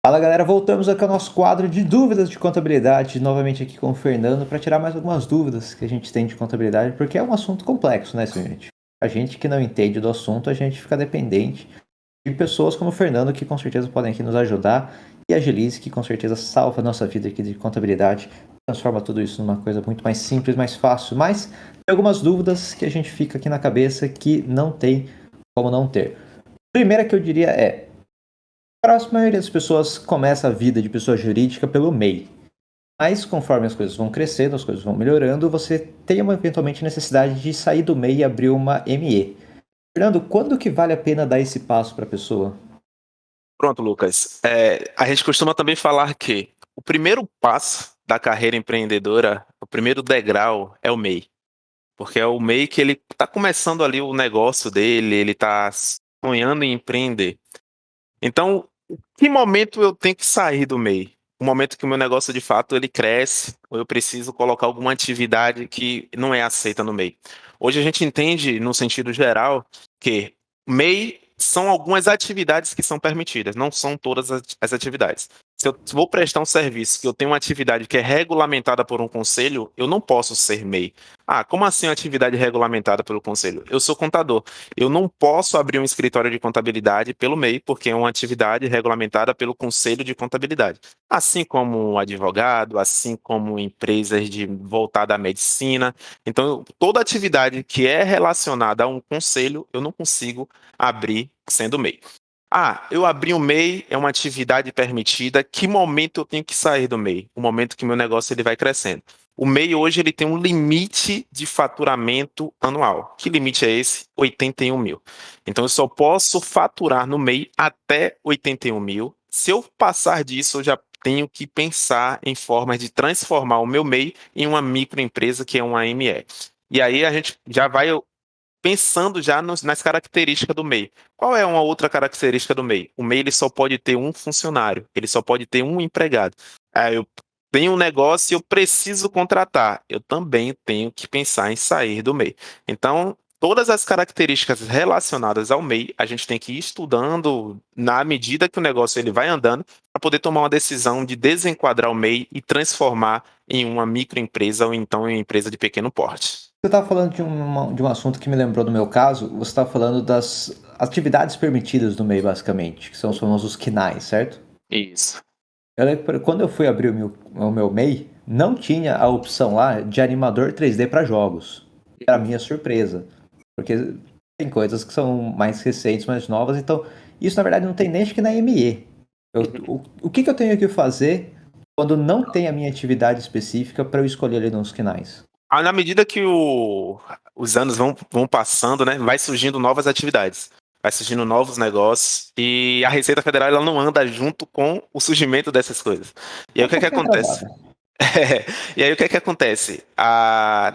Fala galera, voltamos aqui ao nosso quadro de dúvidas de contabilidade, novamente aqui com o Fernando, para tirar mais algumas dúvidas que a gente tem de contabilidade, porque é um assunto complexo, né, senhor gente? A gente que não entende do assunto, a gente fica dependente de pessoas como o Fernando, que com certeza podem aqui nos ajudar, e a Gelise, que com certeza salva a nossa vida aqui de contabilidade, transforma tudo isso numa coisa muito mais simples, mais fácil, mas tem algumas dúvidas que a gente fica aqui na cabeça que não tem como não ter. A primeira que eu diria é: para a maioria das pessoas começa a vida de pessoa jurídica pelo MEI. Mas conforme as coisas vão crescendo, as coisas vão melhorando, você tem eventualmente necessidade de sair do MEI e abrir uma ME. Fernando, quando que vale a pena dar esse passo para a pessoa? Pronto, Lucas. A gente costuma também falar que o primeiro passo da carreira empreendedora, o primeiro degrau é o MEI. Porque é o MEI que ele está começando ali o negócio dele, ele está sonhando em empreender. Então, em que momento eu tenho que sair do MEI? O momento que o meu negócio de fato ele cresce, ou eu preciso colocar alguma atividade que não é aceita no MEI. Hoje a gente entende, no sentido geral, que MEI são algumas atividades que são permitidas, não são todas as atividades. Se eu vou prestar um serviço que eu tenho uma atividade que é regulamentada por um conselho, eu não posso ser MEI. Ah, como assim uma atividade regulamentada pelo conselho? Eu sou contador. Eu não posso abrir um escritório de contabilidade pelo MEI, porque é uma atividade regulamentada pelo Conselho de Contabilidade. Assim como um advogado, assim como empresas voltada à medicina. Então, toda atividade que é relacionada a um conselho, eu não consigo abrir sendo MEI. Ah, eu abri um MEI, é uma atividade permitida. Que momento eu tenho que sair do MEI? O momento que meu negócio ele vai crescendo. O MEI hoje ele tem um limite de faturamento anual. Que limite é esse? 81 mil. Então eu só posso faturar no MEI até 81 mil. Se eu passar disso, eu já tenho que pensar em formas de transformar o meu MEI em uma microempresa, que é uma ME. E aí a gente já vai pensando já nas características do MEI. Qual é uma outra característica do MEI? O MEI ele só pode ter um funcionário, ele só pode ter um empregado. Eu tenho um negócio e eu preciso contratar. Eu também tenho que pensar em sair do MEI. Então, todas as características relacionadas ao MEI, a gente tem que ir estudando na medida que o negócio ele vai andando para poder tomar uma decisão de desenquadrar o MEI e transformar em uma microempresa ou então em uma empresa de pequeno porte. Você estava falando de um assunto que me lembrou do meu caso, você estava falando das atividades permitidas do MEI, basicamente, que são os famosos KNAIs, certo? Isso. Eu lembro que quando eu fui abrir o meu MEI, não tinha a opção lá de animador 3D para jogos. Era a minha surpresa. Porque tem coisas que são mais recentes, mais novas, então isso na verdade não tem nem acho que na ME. O que eu tenho que fazer quando não tem a minha atividade específica para eu escolher ali nos canais? Na medida que os anos vão passando, né, vai surgindo novas atividades, vai surgindo novos negócios e a Receita Federal ela não anda junto com o surgimento dessas coisas. E aí Um o que é que pouquinho acontece? atrasada. E aí o que é que acontece?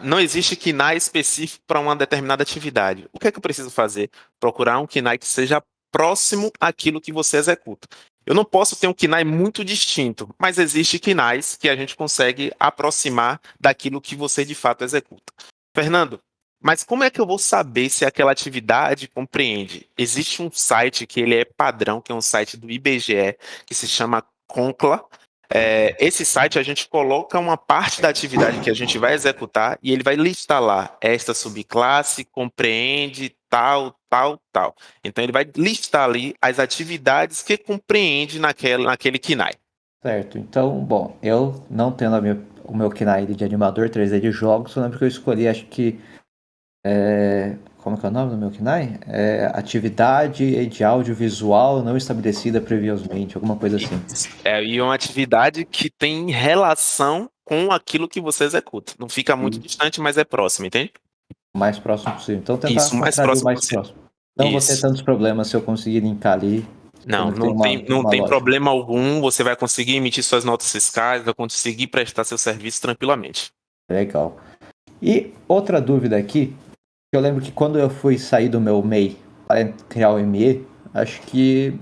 Não existe KNAI específico para uma determinada atividade. O que é que eu preciso fazer? Procurar um KNAI que seja próximo àquilo que você executa. Eu não posso ter um KNAI muito distinto, mas existe KNAIs que a gente consegue aproximar daquilo que você de fato executa. Fernando, mas como é que eu vou saber se aquela atividade compreende? Existe um site que ele é padrão, que é um site do IBGE, que se chama Concla. Esse site a gente coloca uma parte da atividade que a gente vai executar e ele vai listar lá, esta subclasse compreende tal, tal, tal. Então ele vai listar ali as atividades que compreende naquele KNAI. Certo, então, bom, eu não tendo o meu KNAI de animador 3D de jogos, eu lembro que eu escolhi, acho que como é que é o nome do meu KNAI? Atividade de audiovisual não estabelecida previamente, alguma coisa assim. E uma atividade que tem relação com aquilo que você executa. Não fica muito E distante, mas é próximo, entende? o mais próximo possível. Então, tentar Isso, o mais encontrar ali o próximo mais possível. próximo. Não vou ter Isso. tantos problemas se eu conseguir linkar ali, Não, sendo que tem não uma, tem, não uma tem lógica. problema algum. Você vai conseguir emitir suas notas fiscais, vai conseguir prestar seu serviço tranquilamente. Legal. E outra dúvida aqui, eu lembro que quando eu fui sair do meu MEI para criar o ME, acho que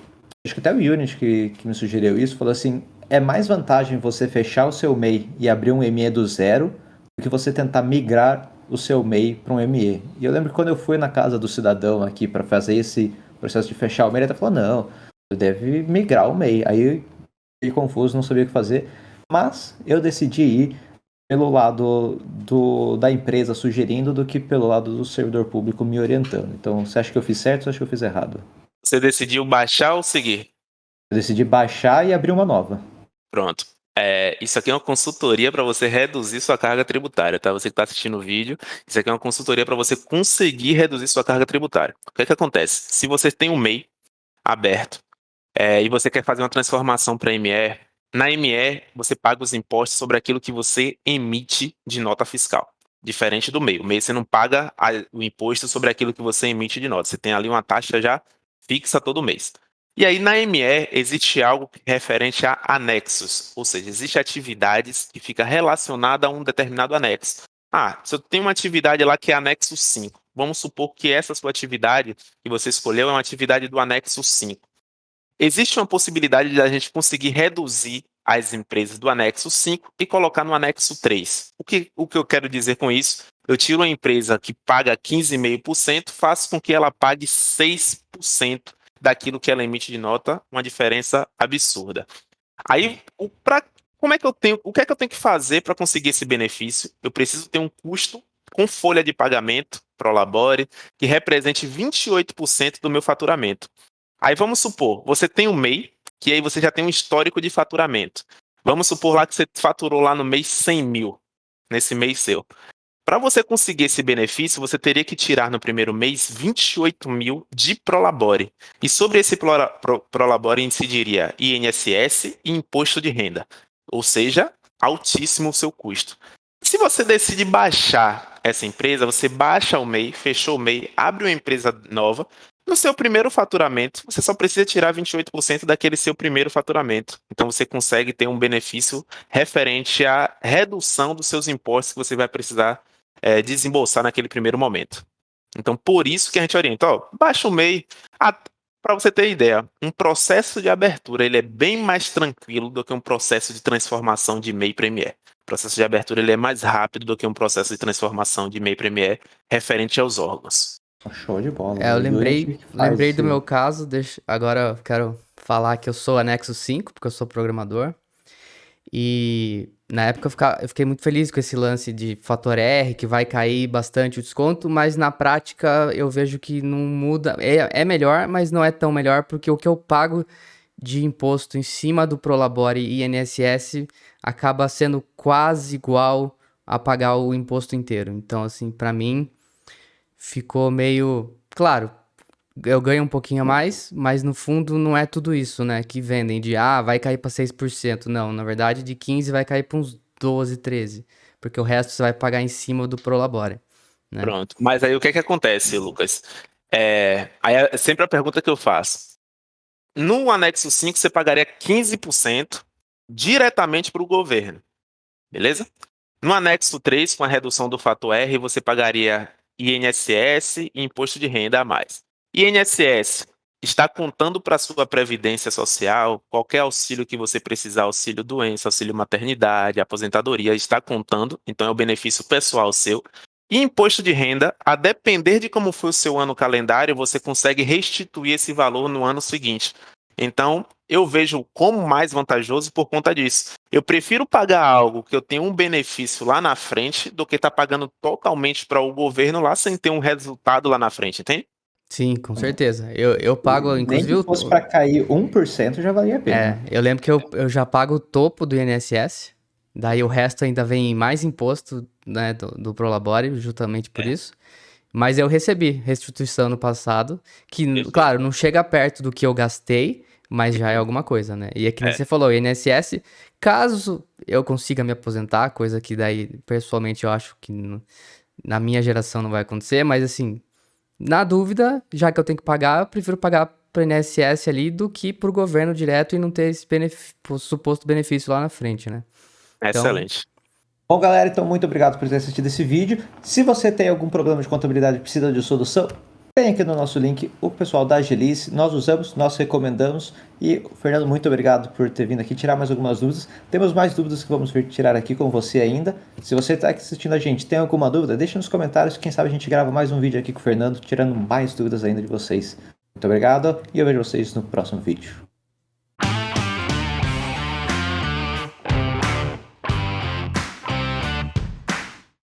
até o Unity que me sugeriu isso, falou assim, é mais vantagem você fechar o seu MEI e abrir um ME do zero do que você tentar migrar o seu MEI para um ME. E eu lembro que quando eu fui na casa do cidadão aqui para fazer esse processo de fechar o MEI, ele até falou, não, você deve migrar o MEI. Aí fiquei confuso, não sabia o que fazer, mas eu decidi ir pelo lado da empresa sugerindo do que pelo lado do servidor público me orientando. Então, você acha que eu fiz certo ou você acha que eu fiz errado? Você decidiu baixar ou seguir? Eu decidi baixar e abrir uma nova. Pronto. Isso aqui é uma consultoria para você reduzir sua carga tributária, tá? Você que está assistindo o vídeo, isso aqui é uma consultoria para você conseguir reduzir sua carga tributária. O que é que acontece? Se você tem um MEI aberto, e você quer fazer uma transformação para ME, na ME você paga os impostos sobre aquilo que você emite de nota fiscal. Diferente do MEI. O MEI você não paga o imposto sobre aquilo que você emite de nota. Você tem ali uma taxa já fixa todo mês. E aí na ME existe algo referente a anexos, ou seja, existem atividades que ficam relacionadas a um determinado anexo. Se eu tenho uma atividade lá que é anexo 5, vamos supor que essa sua atividade que você escolheu é uma atividade do anexo 5. Existe uma possibilidade de a gente conseguir reduzir as empresas do anexo 5 e colocar no anexo 3. O que eu quero dizer com isso? Eu tiro uma empresa que paga 15,5%, faço com que ela pague 6% daquilo que ela emite de nota, uma diferença absurda. Aí, o que é que eu tenho que fazer para conseguir esse benefício? Eu preciso ter um custo com folha de pagamento, Prolabore, que represente 28% do meu faturamento. Aí vamos supor, você tem um MEI, que aí você já tem um histórico de faturamento. Vamos supor lá que você faturou lá no mês 100 mil, nesse mês seu. Para você conseguir esse benefício, você teria que tirar no primeiro mês 28 mil de Prolabore. E sobre esse Prolabore incidiria INSS e imposto de renda. Ou seja, altíssimo o seu custo. Se você decide baixar essa empresa, você baixa o MEI, fechou o MEI, abre uma empresa nova. No seu primeiro faturamento, você só precisa tirar 28% daquele seu primeiro faturamento. Então você consegue ter um benefício referente à redução dos seus impostos que você vai precisar desembolsar naquele primeiro momento. Então, por isso que a gente orienta, baixa o MEI. Para você ter ideia, um processo de abertura ele é bem mais tranquilo do que um processo de transformação de MEI para ME. O processo de abertura ele é mais rápido do que um processo de transformação de MEI para ME referente aos órgãos. Show de bola. Eu O Yuri é que faz lembrei do esse- meu caso, agora eu quero falar que eu sou anexo 5, porque eu sou programador. E na época eu fiquei muito feliz com esse lance de fator R, que vai cair bastante o desconto, mas na prática eu vejo que não muda. É melhor, mas não é tão melhor, porque o que eu pago de imposto em cima do Prolabore e INSS acaba sendo quase igual a pagar o imposto inteiro. Então, assim, pra mim ficou meio. Claro, eu ganho um pouquinho a mais, mas no fundo não é tudo isso, né? Que vendem de, vai cair pra 6%. Não, na verdade de 15 vai cair pra uns 12, 13. Porque o resto você vai pagar em cima do Prolabore, né? Pronto. Mas aí o que é que acontece, Lucas? Aí é sempre a pergunta que eu faço. No anexo 5, você pagaria 15% diretamente para o governo, beleza? No anexo 3, com a redução do fator R, você pagaria INSS e imposto de renda a mais. INSS está contando para a sua previdência social, qualquer auxílio que você precisar, auxílio doença, auxílio maternidade, aposentadoria, está contando, então é o benefício pessoal seu. E imposto de renda, a depender de como foi o seu ano calendário, você consegue restituir esse valor no ano seguinte. Então, eu vejo como mais vantajoso por conta disso. Eu prefiro pagar algo que eu tenho um benefício lá na frente do que estar pagando totalmente para o governo lá sem ter um resultado lá na frente, entende? Sim, com certeza. Eu pago, Nem inclusive. que fosse pra cair 1% já valia a pena. Eu lembro que eu já pago o topo do INSS, daí o resto ainda vem mais imposto, né, do Prolabore, justamente por isso. Mas eu recebi restituição no passado, que, claro, não chega perto do que eu gastei, mas já é alguma coisa, né? E é que nem você falou, o INSS, caso eu consiga me aposentar, coisa que daí, pessoalmente, eu acho que na minha geração não vai acontecer, mas assim, na dúvida, já que eu tenho que pagar, eu prefiro pagar pro INSS ali do que pro governo direto e não ter esse suposto benefício lá na frente, né? Então, Excelente. Bom, galera, então muito obrigado por ter assistido esse vídeo. Se você tem algum problema de contabilidade e precisa de solução, tem aqui no nosso link o pessoal da Agilice. Nós usamos, nós recomendamos. E, Fernando, muito obrigado por ter vindo aqui tirar mais algumas dúvidas. Temos mais dúvidas que vamos vir tirar aqui com você ainda. Se você está assistindo a gente tem alguma dúvida, deixa nos comentários. Quem sabe a gente grava mais um vídeo aqui com o Fernando, tirando mais dúvidas ainda de vocês. Muito obrigado e eu vejo vocês no próximo vídeo.